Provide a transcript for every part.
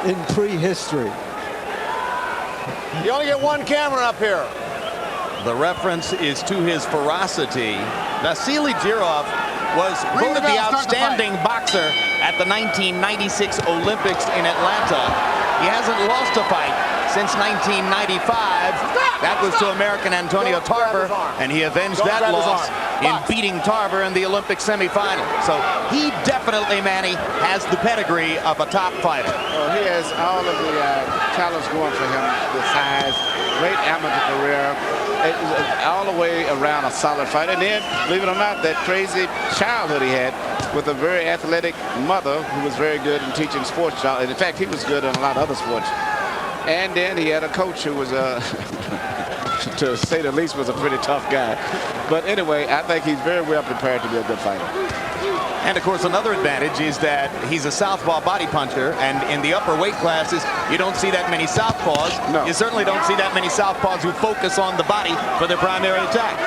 in prehistory. You only get one camera up here. The reference is to his ferocity. Vassiliy Jirov was voted the outstanding boxer at the 1996 Olympics in Atlanta. He hasn't lost a fight since 1995. That was to American Antonio Tarver, and he avenged that loss in beating Tarver in the Olympic semifinal. So he definitely, Manny, has the pedigree of a top fighter. Well, he has all of the talents going for him, the size, great amateur career, all the way around a solid fighter. And then, believe it or not, that crazy childhood he had with a very athletic mother who was very good in teaching sports. And in fact, he was good in a lot of other sports. And then he had a coach who was, to say the least, was a pretty tough guy. But anyway, I think he's very well prepared to be a good fighter. And of course, another advantage is that he's a southpaw body puncher, and in the upper weight classes, you don't see that many southpaws. No. You certainly don't see that many southpaws who focus on the body for their primary attack.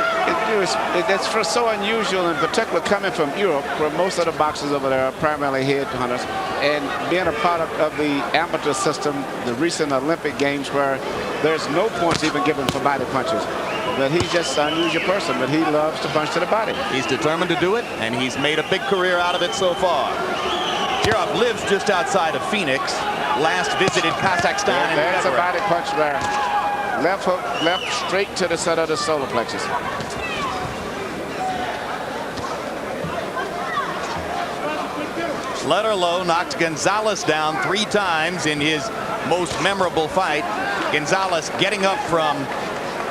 It's so unusual, in particular coming from Europe, where most of the boxers over there are primarily head hunters, and being a product of the amateur system, the recent Olympic Games, where there's no points even given for body punches. But he's just an unusual person, but he loves to punch to the body. He's determined to do it, and he's made a big career out of it so far. Jirov lives just outside of Phoenix. Last visited Kazakhstan in That's February. a body punch there. Left hook, left straight to the center of the solar plexus. Letterlough knocked Gonzalez down 3 times in his most memorable fight. Gonzalez getting up from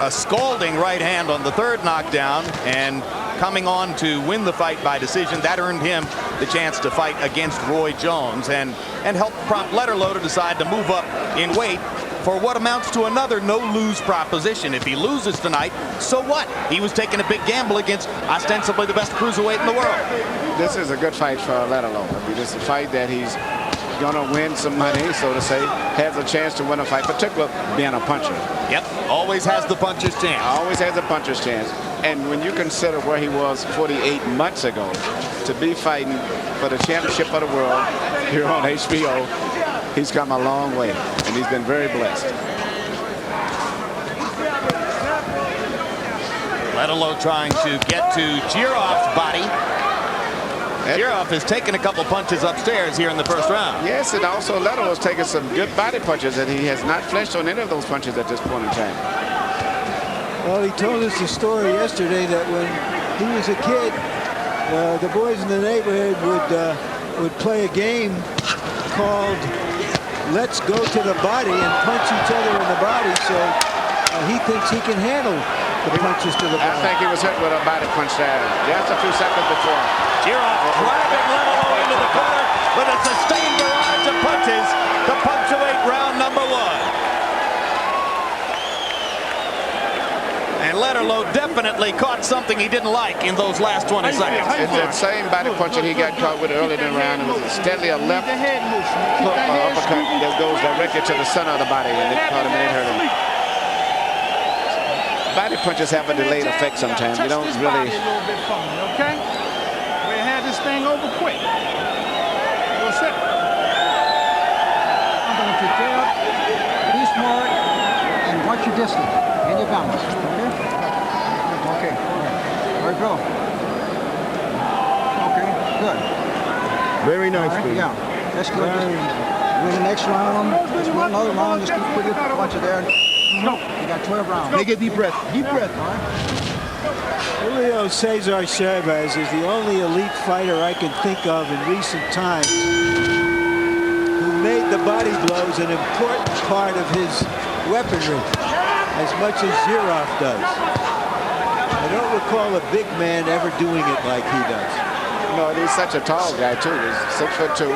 a scalding right hand on the 3rd knockdown and coming on to win the fight by decision. That earned him the chance to fight against Roy Jones and helped prompt Letterlough to decide to move up in weight for what amounts to another no-lose proposition. If he loses tonight, so what? He was taking a big gamble against ostensibly the best cruiserweight in the world. This is a good fight for Letterlough. I mean, it's a fight that he's going to win some money, so to say, has a chance to win a fight, particularly being a puncher. Yep, always has the puncher's chance. Always has a puncher's chance. And when you consider where he was 48 months ago, to be fighting for the championship of the world here on HBO, he's come a long way, and he's been very blessed. Letterlough trying to get to Jirov's body. Jirov has taken a couple punches upstairs here in the 1st round. Yes, and also Letterlough has taken some good body punches, and he has not flinched on any of those punches at this point in time. Well, he told us a story yesterday that when he was a kid, the boys in the neighborhood would play a game called Let's Go to the Body and punch each other in the body. So he thinks he can handle the punches to the body. I think he was hit with a body punch there just a few seconds before. Jirov driving Letterlough into the corner with a sustained barrage of punches to punctuate round number 1. And Letterlough definitely caught something he didn't like in those last 20 seconds. It's that same body punch that he got caught with earlier in the round. It was steadily a left hook or uppercut that goes directly to the center of the body, and it caught him and it hurt him. Body punches have a delayed effect sometimes. You don't really. Okay? We had this thing over quick. We'll sit. I'm going to get up, be smart, and watch your distance and your balance. Okay? Okay. All right, go. Okay, good. Very nice. Right, yeah, that's good. Win the next round. Let's win another round. Just keep putting a bunch of there. No, you got 12 rounds. Take a deep breath. Deep breath. All right. Julio Cesar Chavez is the only elite fighter I can think of in recent times who made the body blows an important part of his weaponry, as much as Jirov does. I don't recall a big man ever doing it like he does. No, and he's such a tall guy too. He's 6'2".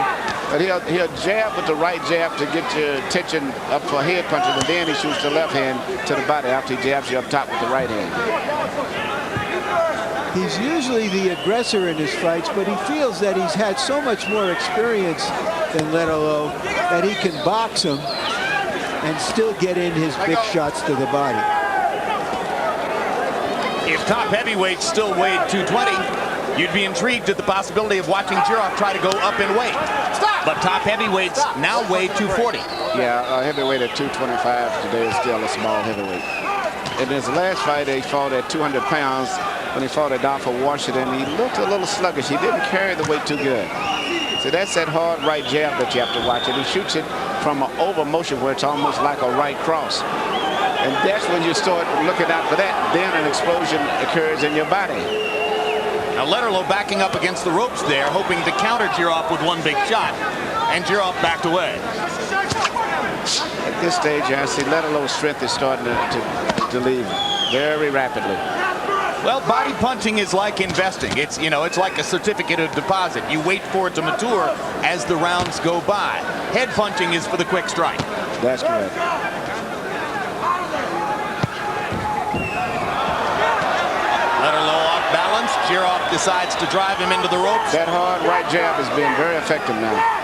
But he'll jab with the right jab to get your attention up for head punches, and then he shoots the left hand to the body after he jabs you up top with the right hand. He's usually the aggressor in his fights, but he feels that he's had so much more experience than Letterlough that he can box him and still get in his big shots to the body. If top heavyweights still weighed 220, you'd be intrigued at the possibility of watching Jirov try to go up in weight. Stop! But top heavyweights now weigh 240. Yeah, heavyweight at 225 today is still a small heavyweight. In his last fight, he fought at 200 pounds. When he fought at Adolfo Washington, he looked a little sluggish. He didn't carry the weight too good. So that's that hard right jab that you have to watch. And he shoots it from an over motion where it's almost like a right cross. And that's when you start looking out for that. Then an explosion occurs in your body. Now Letterlough backing up against the ropes there, hoping to counter Jirov with one big shot. And Jirov backed away. At this stage, I see Letterlough's strength is starting to leave very rapidly. Well, body punching is like investing. It's, you know, it's like a certificate of deposit. You wait for it to mature as the rounds go by. Head punching is for the quick strike. That's correct. Letterlough off balance. Jirov decides to drive him into the ropes. That hard right jab has been very effective now.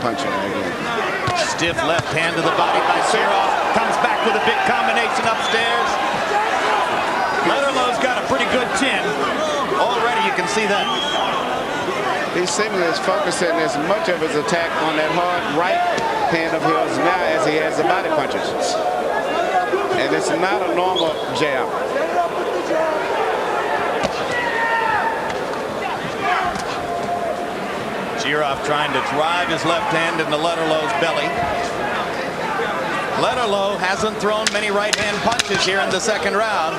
Punching again. Stiff left hand to the body by Jirov. Comes back with a big combination upstairs. Letterlough's got a pretty good chin. Already you can see that. He seemingly is focusing as much of his attack on that hard right hand of his now as he has the body punches. And it's not a normal jab. Jirov trying to drive his left hand into Letterlough's belly. Letterlough hasn't thrown many right-hand punches here in the second round.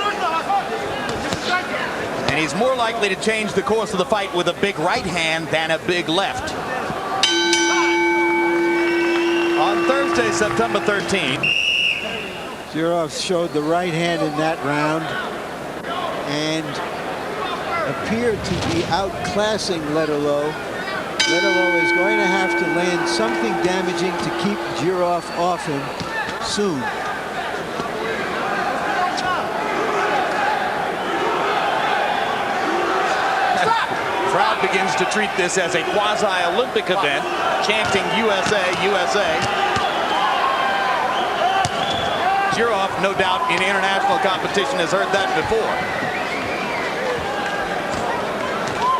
And he's more likely to change the course of the fight with a big right hand than a big left. On Thursday, September 13th. Jirov showed the right hand in that round and appeared to be outclassing Letterlough. Letterlough is going to have to land something damaging to keep Jirov off him soon. Crowd begins to treat this as a quasi-Olympic event, chanting USA, USA. Jirov, no doubt, in international competition has heard that before.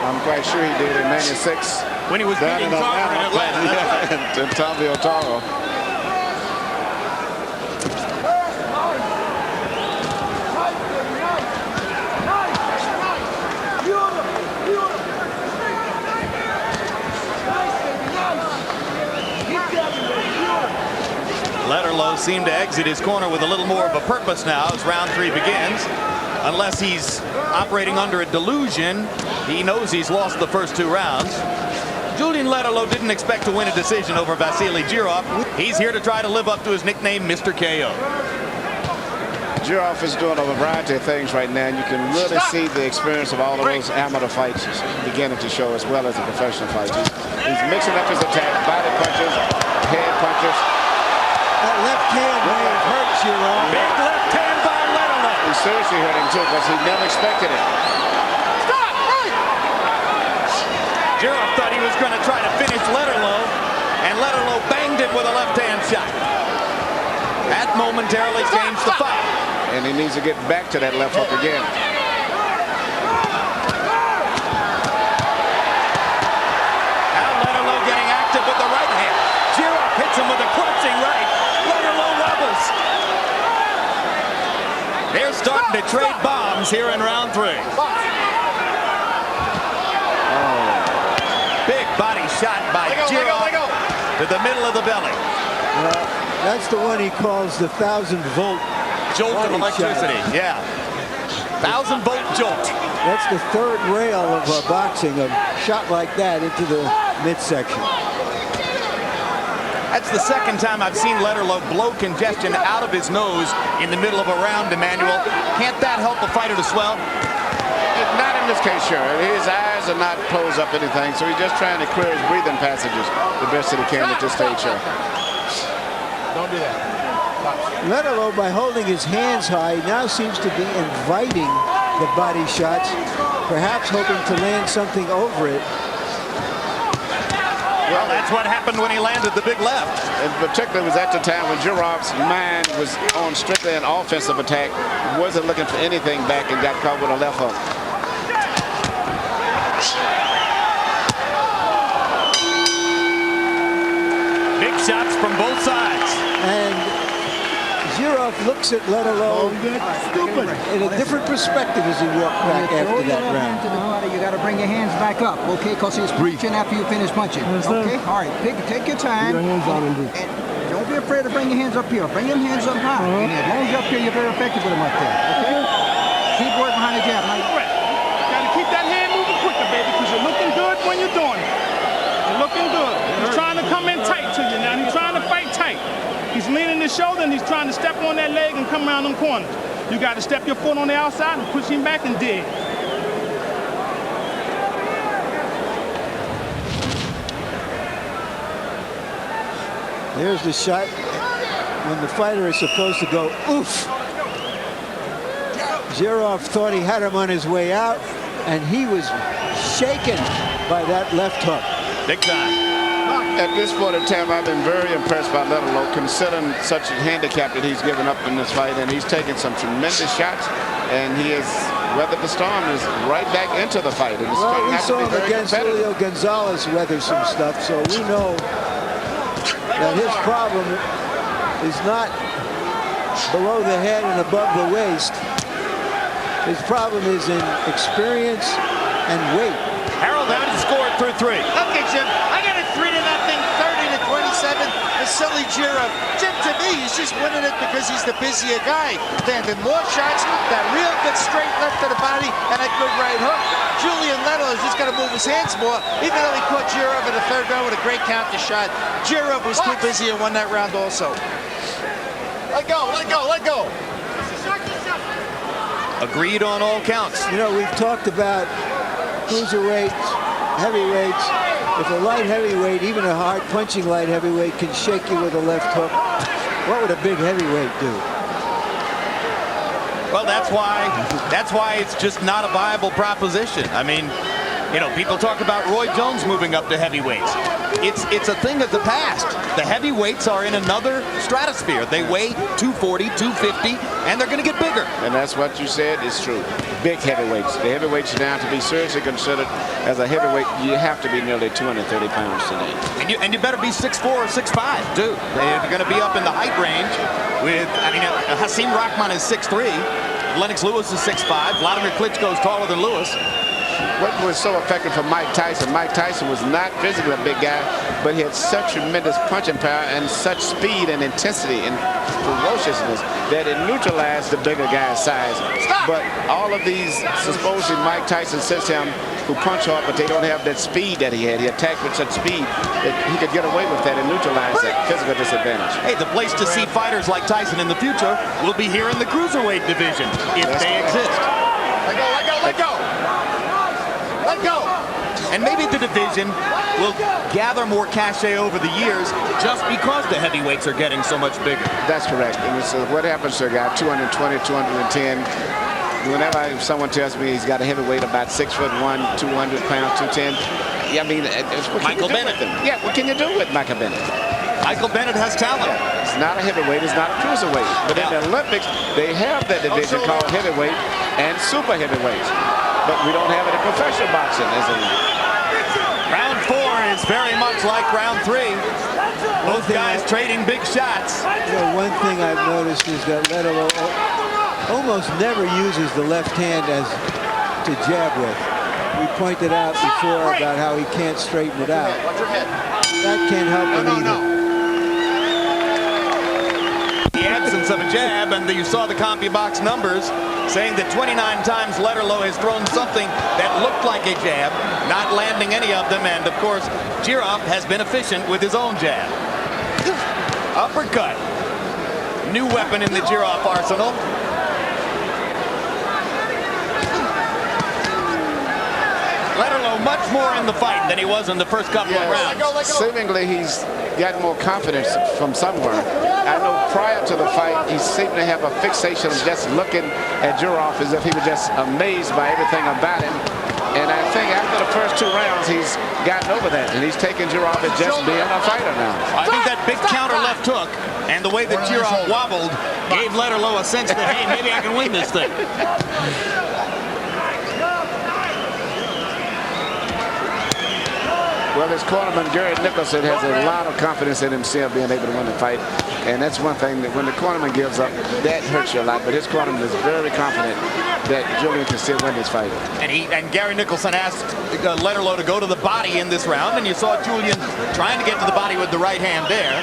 I'm quite sure he did in '96. When he was beating Zarker in Atlanta. Yeah, and Tommy Otaro. Letterlough seemed to exit his corner with a little more of a purpose now as round 3 begins. Unless he's operating under a delusion, he knows he's lost the first 2 rounds. Julian Letterlough didn't expect to win a decision over Vassiliy Jirov. He's here to try to live up to his nickname, Mr. KO. Jirov is doing a variety of things right now, and you can really see the experience of all of those amateur fights beginning to show as well as the professional fights. He's mixing up his attack, body punches, head punches. That left hand may have hurt Jirov. Big left hand by Letterlough. He seriously hurt him too, because he never expected it. Jirov thought he was going to try to finish Letterlough, and Letterlough banged him with a left-hand shot. That momentarily changed the fight. And he needs to get back to that left hook again. Now Letterlough getting active with the right hand. Jirov hits him with a crunching right. Letterlough wobbles. They're starting to trade bombs here in round 3. Body shot by Jirov to the middle of the belly. That's the one he calls the 1,000-volt jolt of electricity. Shot. Yeah, 1,000-volt jolt. That's the third rail of boxing, a shot like that into the midsection. That's the second time I've seen Letterlough blow congestion out of his nose in the middle of a round, Emmanuel. Can't that help a fighter to swell? It Not in this case, sure. His eyes are not closed up anything, so he's just trying to clear his breathing passages the best that he can at this stage here. Don't do that. Letterlough, by holding his hands high, now seems to be inviting the body shots, perhaps hoping to land something over it. Well, that's what happened when he landed the big left. And particularly was at the time when Jirov's mind was on strictly an offensive attack. He wasn't looking for anything back and got caught with a left hook. Big shots from both sides. And Jirov looks at Letterlough in a different perspective as he walked back after that round. To the body, you got to bring your hands back up, okay? Because he's punching after you finish punching. Okay? All right. Take your time. Your hands down and breathe. And don't be afraid to bring your hands up here. Bring them hands up high. And as long as you're up here, you're very effective with them up there. Okay? Keep working behind the jab. Now, Got to keep that hand moving quicker, baby, because you're looking good when you're doing it. You're looking good. He's trying to come in tight to you now. He's trying to fight tight. He's leaning his shoulder and he's trying to step on that leg and come around them corners. You got to step your foot on the outside and push him back and dig. There's the shot when the fighter is supposed to go oof. Jirov thought he had him on his way out, and he was shaken by that left hook. Big time. At this point in time, I've been very impressed by Letterlough, considering such a handicap that he's given up in this fight, and he's taken some tremendous shots, and he has weathered the storm, is right back into the fight. And it's Well, we turning out to saw be him very against competitive. Julio Gonzalez weather some stuff, so we know that his problem is not below the head and above the waist. His problem is in experience and weight. Harold Hammond scored through 3. Okay, Jim, I got it 3-0, 30-27. Vassiliy Jirov. Jim, to me, he's just winning it because he's the busier guy. Landing more shots, that real good straight left to the body, and a good right hook. Julian Letterlough has just got to move his hands more, even though he caught Jirov in the third round with a great counter shot. Jirov was too busy and won that round also. Let go, let go, let go. Agreed on all counts. You know, we've talked about cruiserweights, heavyweights. If a light heavyweight, even a hard punching light heavyweight, can shake you with a left hook, what would a big heavyweight do? Well, that's why it's just not a viable proposition. I mean, you know, people talk about Roy Jones moving up to heavyweights. It's a thing of the past. The heavyweights are in another stratosphere. They weigh 240, 250, and they're going to get bigger. And that's what you said is true. Big heavyweights. The heavyweights now, to be seriously considered as a heavyweight, you have to be nearly 230 pounds today. And you better be 6'4" or 6'5", too. They're going to be up in the height range with, I mean, Hasim Rahman is 6'3", Lennox Lewis is 6'5", Vladimir Klitschko is taller than Lewis. What was so effective for Mike Tyson? Mike Tyson was not physically a big guy, but he had such tremendous punching power and such speed and intensity and ferociousness that it neutralized the bigger guy's size. But all of these, supposedly Mike Tyson system, who punch hard, but they don't have that speed that he had. He attacked with such speed that he could get away with that and neutralize that physical disadvantage. Hey, the place to see fighters like Tyson in the future will be here in the cruiserweight division, if they exist. Let go, let go, let go. Let go. And maybe the division will gather more cachet over the years just because the heavyweights are getting so much bigger. That's correct. And it's, what happens to a guy 220, 210? Whenever someone tells me he's got a heavyweight about 6'1", 200 pounds, 210, yeah, I mean, what Michael Bennett. Yeah, what can you do with Michael Bennett? Michael Bennett has talent. It's not a heavyweight, it's not a cruiserweight. But in the Olympics, they have that division called heavyweight and super heavyweight. But we don't have it in professional boxing. Round 4 is very much like round 3. Both guys trading big shots. You know, one thing I've noticed is that Letterlough almost never uses the left hand as to jab with. We pointed out before about how he can't straighten it out. That can't help him either. The absence of a jab, and you saw the CompuBox numbers saying that 29 times Letterlough has thrown something that looked like a jab, not landing any of them, and of course Jirov has been efficient with his own jab. Uppercut. New weapon in the Jirov arsenal. Letterlough much more in the fight than he was in the first couple of rounds. Seemingly he's got more confidence from somewhere. I know prior to the fight, he seemed to have a fixation of just looking at Jirov as if he was just amazed by everything about him. And I think after the first 2 rounds, he's gotten over that, and he's taken Jirov as just being a fighter now. I think that big counter left hook and the way that Jirov wobbled gave Letterlough a sense that, hey, maybe I can win this thing. Well, his cornerman, Gary Nicholson, has a lot of confidence in himself being able to win the fight. And that's one thing that when the cornerman gives up, that hurts you a lot. But his cornerman is very confident that Julian can still win this fight. And Gary Nicholson asked Letterlough to go to the body in this round. And you saw Julian trying to get to the body with the right hand there.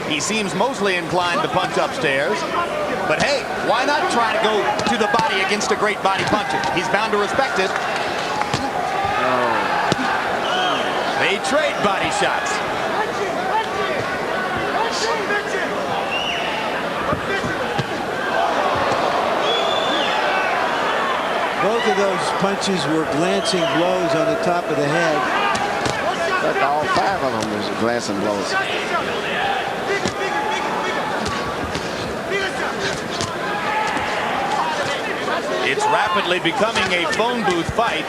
He seems mostly inclined to punch upstairs. But hey, why not try to go to the body against a great body puncher? He's bound to respect it. They trade body shots. Both of those punches were glancing blows on the top of the head. But all 5 of them was glancing blows. It's rapidly becoming a phone booth fight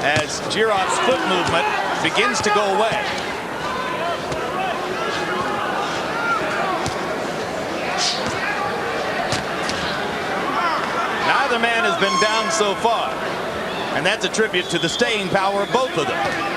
as Jirov's foot movement begins to go away. Neither man has been down so far, and that's a tribute to the staying power of both of them.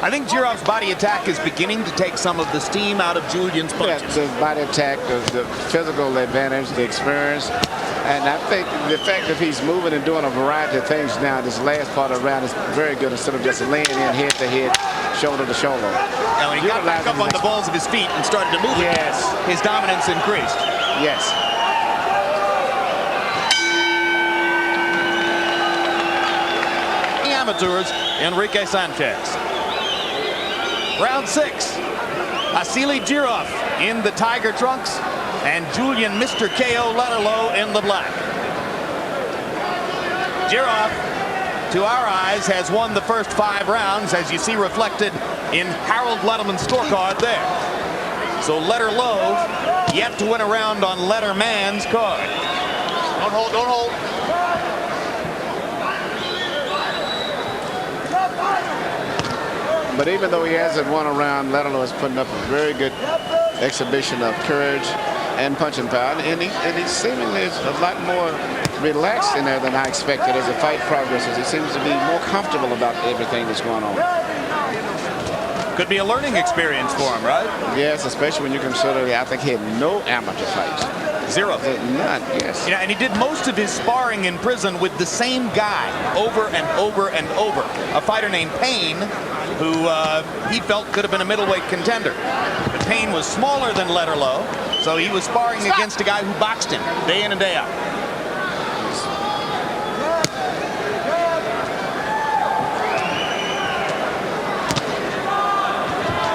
I think Jirov's body attack is beginning to take some of the steam out of Julian's punches. Yeah, the body attack, the physical advantage, the experience. And I think the fact that he's moving and doing a variety of things now, this last part of the round is very good instead of just laying in head to head, shoulder to shoulder. Now, when he got back up on the balls of his feet and started to move, yes, his dominance increased. Yes. The amateurs, Enrique Sanchez. Round 6. Vassiliy Jirov in the tiger trunks and Julian Mr. KO Letterlough in the black. Jirov, to our eyes, has won the first 5 rounds, as you see reflected in Harold Letterman's scorecard there. So Letterlough yet to win a round on Letterman's card. Don't hold, don't hold. But even though he hasn't won a round, Letterlough is putting up a very good exhibition of courage and punching power. And he seemingly is a lot more relaxed in there than I expected as the fight progresses. He seems to be more comfortable about everything that's going on. Could be a learning experience for him, right? Yes, especially when you consider I think he had no amateur fights. 0. None, yes. Yeah, and he did most of his sparring in prison with the same guy over and over and over. A fighter named Payne, who he felt could have been a middleweight contender. But Payne was smaller than Letterlough, so he was sparring against a guy who boxed him day in and day out.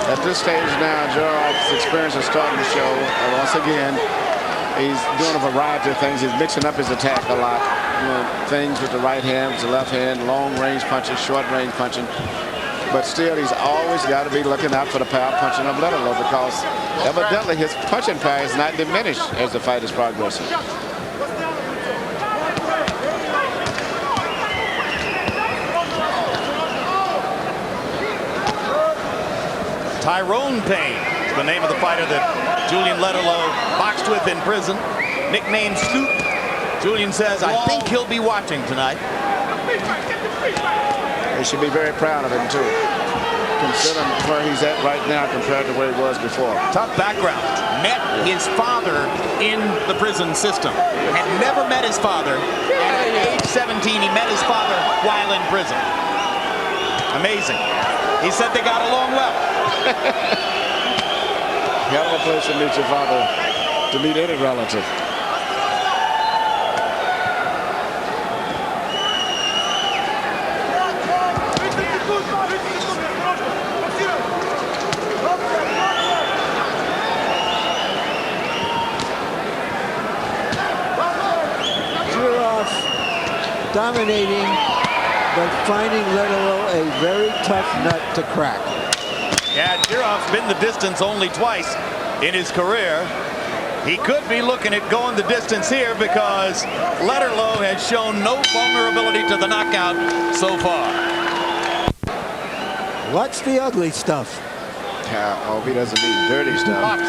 At this stage now, Jirov's experience is starting to show once again. He's doing a variety of things. He's mixing up his attack a lot. Things with the right hand, with the left hand, long range punches, short range punching. But still, he's always got to be looking out for the power punching of Letterlough because evidently his punching power is not diminished as the fight is progressing. Tyrone Payne is the name of the fighter that Julian Letterlough boxed with in prison. Nicknamed Snoop. Julian says, I think he'll be watching tonight. They should be very proud of him, too, considering where he's at right now compared to where he was before. Tough background. Met his father in the prison system. Had never met his father. And at age 17, he met his father while in prison. Amazing. He said they got along well. Hell of a place to meet your father, to meet any relative. Jirov dominating, but finding Letterlough a very tough nut to crack. Yeah, Jirov's been the distance only twice in his career. He could be looking at going the distance here because Letterlough has shown no vulnerability to the knockout so far. What's the ugly stuff? Yeah, oh, he doesn't mean dirty stuff.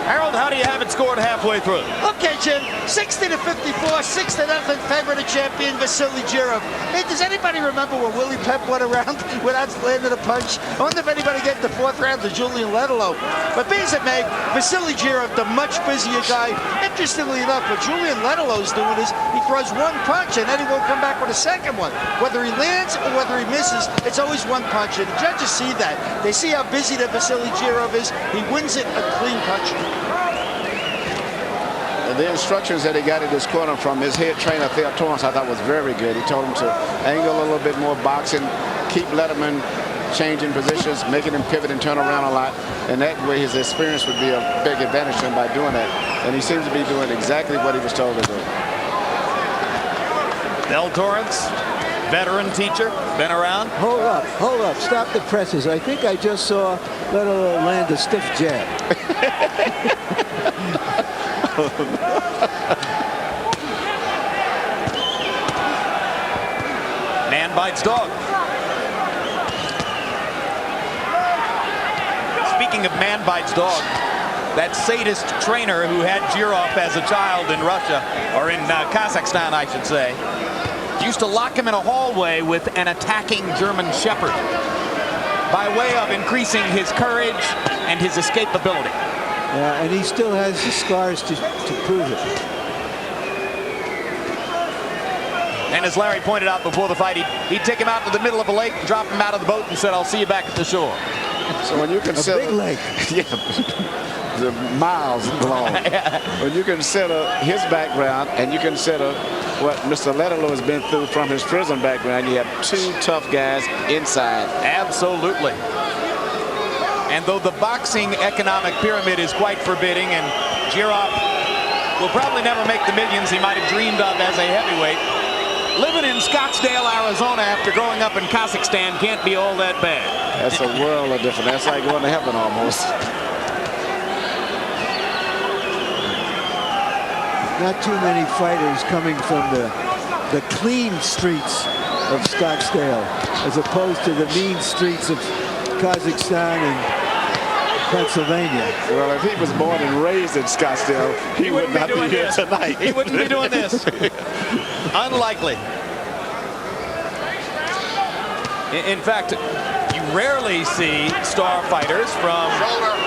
Harold, how do you have it scored halfway through? Okay, Jim, 60-54, 6-0 favorite of champion Vassiliy Jirov. Hey, does anybody remember when Willie Pep went around without landing a punch? I wonder if anybody get the 4th round to Julian Letterlough. But be as it may, Vassiliy Jirov, the much busier guy. Interestingly enough, what Julian Letterlough's doing is he throws one punch and then he won't come back with a second one. Whether he lands or whether he misses, it's always one punch. And the judges see that. They see how busy that Vassiliy Jirov is. He wins it a clean punch. The instructions that he got in his corner from his head trainer, Theo Torrance, I thought was very good. He told him to angle a little bit more boxing, keep Letterman changing positions, making him pivot and turn around a lot. And that way his experience would be a big advantage to him by doing that. And he seems to be doing exactly what he was told to do. Del Torrance, veteran teacher, been around. Hold up, stop the presses. I think I just saw Letterlough land a stiff jab. Man bites dog. Speaking of man bites dog, that sadist trainer who had Jirov as a child in Russia, or in Kazakhstan, I should say, used to lock him in a hallway with an attacking German shepherd by way of increasing his courage and his escapability. Yeah, and he still has the scars to prove it. And as Larry pointed out before the fight, he'd take him out to the middle of a lake, drop him out of the boat, and said, "I'll see you back at the shore." So when you consider a big lake, yeah, the miles long. When you consider his background and you consider what Mr. Letterlough has been through from his prison background, you have 2 tough guys inside. Absolutely. And though the boxing economic pyramid is quite forbidding, and Jirov will probably never make the millions he might have dreamed of as a heavyweight, living in Scottsdale, Arizona after growing up in Kazakhstan can't be all that bad. That's a world of difference. That's like going to heaven almost. not too many fighters coming from the clean streets of Scottsdale as opposed to the mean streets of Kazakhstan and Pennsylvania. Well, if he was born and raised in Scottsdale, he would not be here tonight. He wouldn't be doing this. Unlikely. In fact, you rarely see star fighters from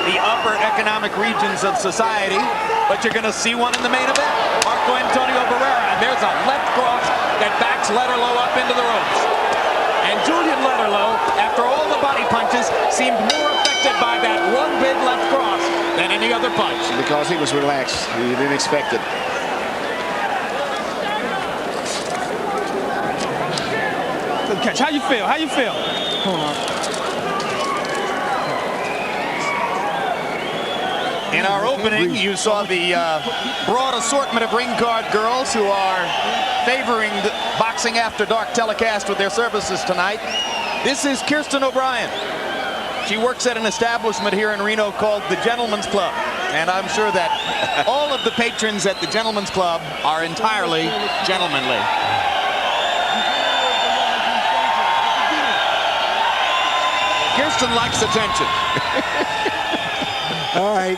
the upper economic regions of society, but you're going to see one in the main event. Marco Antonio Barrera, and there's a left cross that backs Letterlough up into the ropes. And Julian Letterlough, after all the body punches, seemed more affected by that one big left cross than any other punch. Because he was relaxed. He didn't expect it. Good catch. How you feel? How you feel? Hold on. In our opening, you saw the broad assortment of ring card girls who are favoring the Boxing After Dark telecast with their services tonight. This is Kirsten O'Brien. She works at an establishment here in Reno called the Gentleman's Club. And I'm sure that all of the patrons at the Gentleman's Club are entirely gentlemanly. Kirsten likes attention. All right.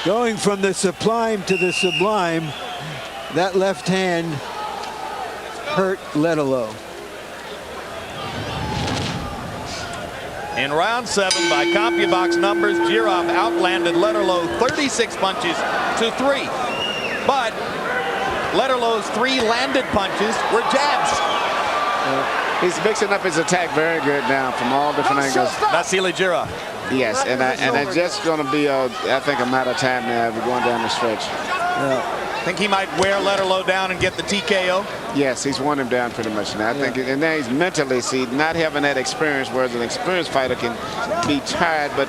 Going from the sublime to the sublime, that left hand hurt Letterlough. In round 7, by CompuBox numbers, Jirov outlanded Letterlough 36 punches to 3. But Letterlough's 3 landed punches were jabs. He's mixing up his attack very good now from all different angles. Vassiliy Jirov. Yes, and it's just going to be, I think, a matter of time now. We're going down the stretch. Think he might wear Letterlough down and get the TKO? Yes, he's worn him down pretty much now. I think, and now he's mentally, not having that experience, whereas an experienced fighter can be tired, but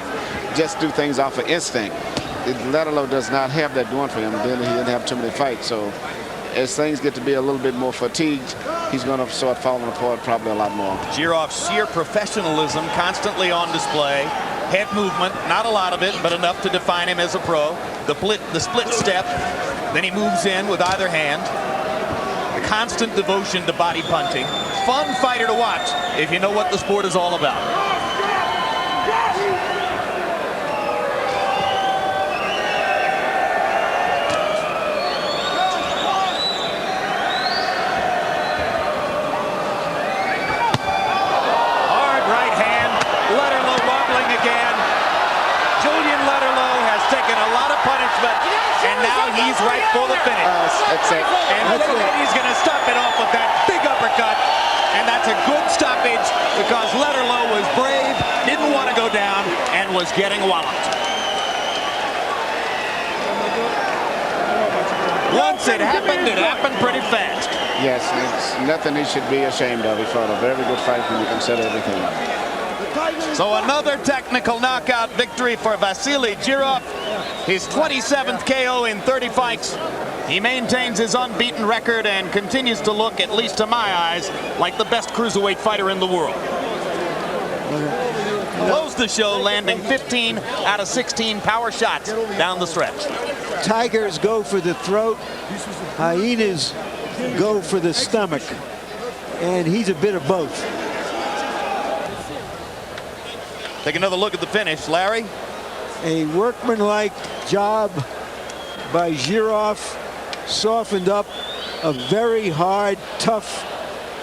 just do things off of instinct. Letterlough does not have that going for him. Then he didn't have too many fights. So as things get to be a little bit more fatigued, he's going to start falling apart probably a lot more. Jirov's sheer professionalism constantly on display. Head movement, not a lot of it, but enough to define him as a pro. The split step, then he moves in with either hand. The constant devotion to body punching. Fun fighter to watch if you know what the sport is all about. And now he's right for the finish. That's it. And he's going to stop it off with that big uppercut. And that's a good stoppage because Letterlough was brave, didn't want to go down, and was getting walloped. Once it happened pretty fast. Yes, it's nothing he should be ashamed of. He fought a very good fight when you consider everything. So another technical knockout victory for Vassiliy Jirov. His 27th KO in 30 fights. He maintains his unbeaten record and continues to look, at least to my eyes, like the best cruiserweight fighter in the world. Closed the show, landing 15 out of 16 power shots down the stretch. Tigers go for the throat. Hyenas go for the stomach. And he's a bit of both. Take another look at the finish, Larry. A workmanlike job by Jirov, softened up a very hard, tough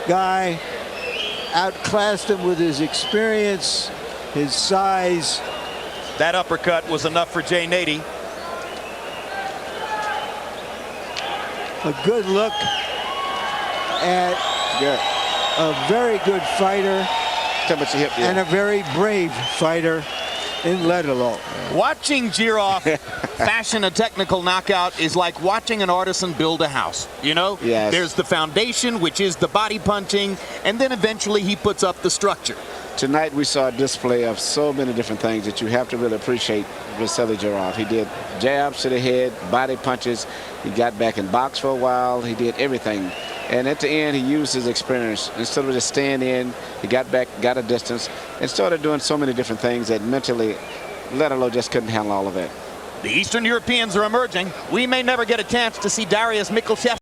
guy, outclassed him with his experience, his size. That uppercut was enough for Jay Nady. A good look at a very good fighter and a very brave fighter in Letterlough. Watching Jirov fashion a technical knockout is like watching an artisan build a house. You know, yes. There's the foundation, which is the body punching, and then eventually he puts up the structure. Tonight we saw a display of so many different things that you have to really appreciate Vassiliy Jirov. He did jabs to the head, body punches. He got back in box for a while. He did everything. And at the end, he used his experience. Instead of just staying in, he got back, got a distance, and started doing so many different things that mentally, Letterlough just couldn't handle all of that. The Eastern Europeans are emerging. We may never get a chance to see Darius Mikkelchev